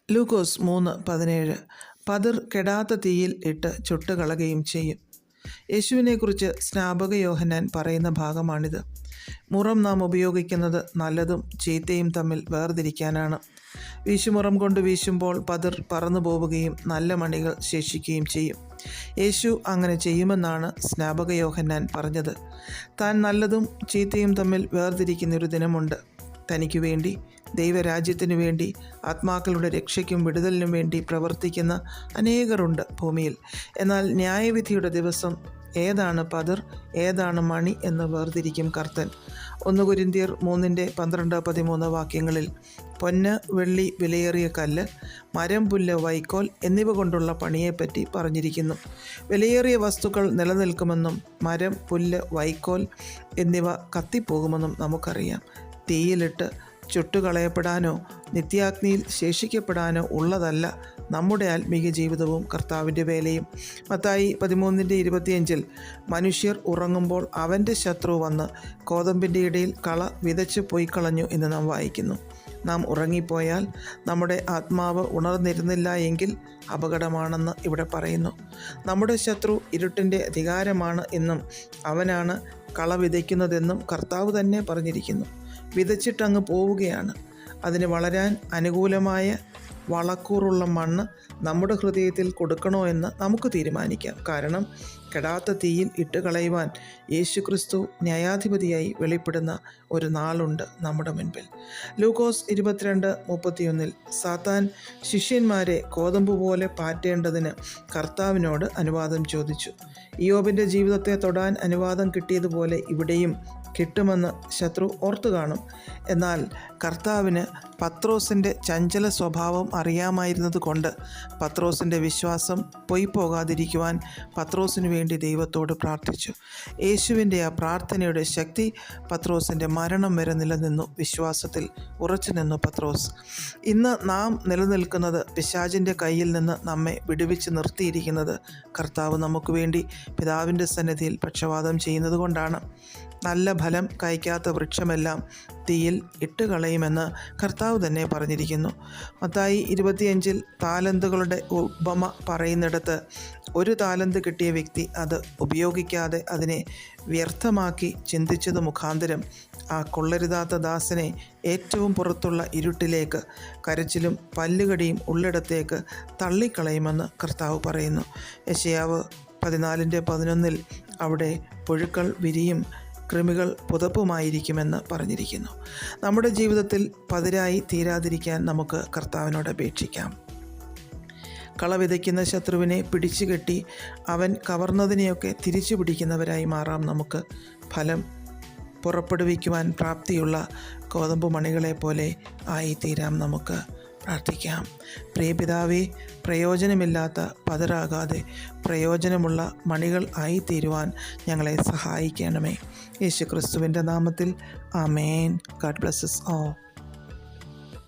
ലൂക്കോസ് 3:17 പതിർ കെടാത്ത തീയിൽ ഇട്ട് ചുട്ടുകളയുകയും ചെയ്യും. യേശുവിനെക്കുറിച്ച് സ്നാപക യോഹന്നാൻ പറയുന്ന ഭാഗമാണിത്. മുറം നാം ഉപയോഗിക്കുന്നത് നല്ലതും ചീത്തയും തമ്മിൽ വേർതിരിക്കാനാണ്. വീശുമുറം കൊണ്ട് വീശുമ്പോൾ പതിർ പറന്നു പോവുകയും നല്ല മണികൾ ശേഷിക്കുകയും ചെയ്യും. യേശു അങ്ങനെ ചെയ്യുമെന്നാണ് സ്നാപക യോഹന്നാൻ പറഞ്ഞത്. താൻ നല്ലതും ചീത്തയും തമ്മിൽ വേർതിരിക്കുന്നൊരു ദിനമുണ്ട്. തനിക്കു വേണ്ടി, ദൈവരാജ്യത്തിനു വേണ്ടി, ആത്മാക്കളുടെ രക്ഷയ്ക്കും വിടുതലിനും വേണ്ടി പ്രവർത്തിക്കുന്ന അനേകരുണ്ട് ഭൂമിയിൽ. എന്നാൽ ന്യായവിധിയുടെ ദിവസം ഏതാണ് പതിർ, ഏതാണ് മണി എന്ന് വേർതിരിക്കും കർത്തൻ. 1 കൊരിന്ത്യർ 3:12-13 വാക്യങ്ങളിൽ പൊന്ന്, വെള്ളി, വിലയേറിയ കല്ല്, മരം, പുല്ല്, വൈക്കോൽ എന്നിവ കൊണ്ടുള്ള പണിയെപ്പറ്റി പറഞ്ഞിരിക്കുന്നു. വിലയേറിയ വസ്തുക്കൾ നിലനിൽക്കുമെന്നും മരം, പുല്ല്, വൈക്കോൽ എന്നിവ കത്തിപ്പോകുമെന്നും നമുക്കറിയാം. തീയിലിട്ട് ചുട്ടുകളയപ്പെടാനോ നിത്യാഗ്നിയിൽ ശേഷിക്കപ്പെടാനോ ഉള്ളതല്ല നമ്മുടെ ആത്മീയ ജീവിതവും കർത്താവിൻ്റെ വേലയും. മത്തായി 13:25 മനുഷ്യർ ഉറങ്ങുമ്പോൾ അവൻ്റെ ശത്രു വന്ന് കോതമ്പിൻ്റെ ഇടയിൽ കള വിതച്ച് പൊയ്ക്കളഞ്ഞു എന്ന് നാം വായിക്കുന്നു. നാം ഉറങ്ങിപ്പോയാൽ, നമ്മുടെ ആത്മാവ് ഉണർന്നിരുന്നില്ല എങ്കിൽ അപകടമാണെന്ന് ഇവിടെ പറയുന്നു. നമ്മുടെ ശത്രു ഇരുട്ടിൻ്റെ അധികാരമാണ് എന്നും അവനാണ് കള വിതയ്ക്കുന്നതെന്നും കർത്താവ് തന്നെ പറഞ്ഞിരിക്കുന്നു. വിതച്ചിട്ടങ്ങ് പോവുകയാണ്. അതിന് വളരാൻ അനുകൂലമായ വളക്കൂറുള്ള മണ്ണ് നമ്മുടെ ഹൃദയത്തിൽ കൊടുക്കണോ എന്ന് നമുക്ക് തീരുമാനിക്കാം. കാരണം കെടാത്ത തീയിൽ ഇട്ട് കളയുവാൻ യേശുക്രിസ്തു ന്യായാധിപതിയായി വെളിപ്പെടുന്ന ഒരു നാളുണ്ട് നമ്മുടെ മുൻപിൽ. ലൂക്കോസ് 22:31 സാത്താൻ ശിഷ്യന്മാരെ കോതമ്പ് പോലെ പാറ്റേണ്ടതിന് കർത്താവിനോട് അനുവാദം ചോദിച്ചു. ഇയ്യോബിൻ്റെ ജീവിതത്തെ തൊടാൻ അനുവാദം കിട്ടിയതുപോലെ ഇവിടെയും കിട്ടുമെന്ന് ശത്രു ഓർത്തു കാണും. എന്നാൽ കർത്താവിന് പത്രോസിൻ്റെ ചഞ്ചല സ്വഭാവം അറിയാമായിരുന്നത് കൊണ്ട് പത്രോസിൻ്റെ വിശ്വാസം പൊയ്പോകാതിരിക്കുവാൻ പത്രോസിനു വേണ്ടി ദൈവത്തോട് പ്രാർത്ഥിച്ചു. യേശുവിൻ്റെ ആ പ്രാർത്ഥനയുടെ ശക്തി പത്രോസിൻ്റെ മരണം വരെ നിലനിന്നു. വിശ്വാസത്തിൽ ഉറച്ചു നിന്നു പത്രോസ്. ഇന്ന് നാം നിലനിൽക്കുന്നത് പിശാചിൻ്റെ കയ്യിൽ നിന്ന് നമ്മെ വിടുവിച്ച് നിർത്തിയിരിക്കുന്നത് കർത്താവ് നമുക്ക് വേണ്ടി പിതാവിൻ്റെ സന്നിധിയിൽ പക്ഷവാദം ചെയ്യുന്നത് കൊണ്ടാണ്. നല്ല ഫലം കായ്ക്കാത്ത വൃക്ഷമെല്ലാം തീയിൽ ഇട്ട് കളയുമെന്ന് കർത്താവ് തന്നെ പറഞ്ഞിരിക്കുന്നു. മത്തായി 25 താലന്തുകളുടെ ഉപമ പറയുന്നിടത്ത്, 1 താലന്ത് കിട്ടിയ വ്യക്തി അത് ഉപയോഗിക്കാതെ അതിനെ വ്യർത്ഥമാക്കി ചിന്തിച്ചത് മുഖാന്തരം ആ കൊള്ളരുതാത്ത ദാസനെ ഏറ്റവും പുറത്തുള്ള ഇരുട്ടിലേക്ക്, കരച്ചിലും പല്ലുകടിയും ഉള്ളിടത്തേക്ക് തള്ളിക്കളയുമെന്ന് കർത്താവ് പറയുന്നു. യെശയ്യാവ് 14:11 അവിടെ പുഴുക്കൾ വിരിയും, കൃമികൾ പുതപ്പുമായിരിക്കുമെന്ന് പറഞ്ഞിരിക്കുന്നു. നമ്മുടെ ജീവിതത്തിൽ പതിരായി തീരാതിരിക്കാൻ നമുക്ക് കർത്താവിനോട് അപേക്ഷിക്കാം. കള വിതയ്ക്കുന്ന ശത്രുവിനെ പിടിച്ചുകെട്ടി അവൻ കവർന്നതിനെയൊക്കെ തിരിച്ചു പിടിക്കുന്നവരായി മാറാം. നമുക്ക് ഫലം പുറപ്പെടുവിക്കുവാൻ പ്രാപ്തിയുള്ള കോതമ്പ് മണികളെ പോലെ ആയിത്തീരാം. നമുക്ക് പ്രാർത്ഥിക്കാം. പ്രിയ പിതാവേ, പ്രയോജനമില്ലാത്ത പതിരാകാതെ പ്രയോജനമുള്ള മണികൾ ആയിത്തീരുവാൻ ഞങ്ങളെ സഹായിക്കണമേ. യേശുക്രിസ്തുവിൻ്റെ നാമത്തിൽ amen. God bless us all.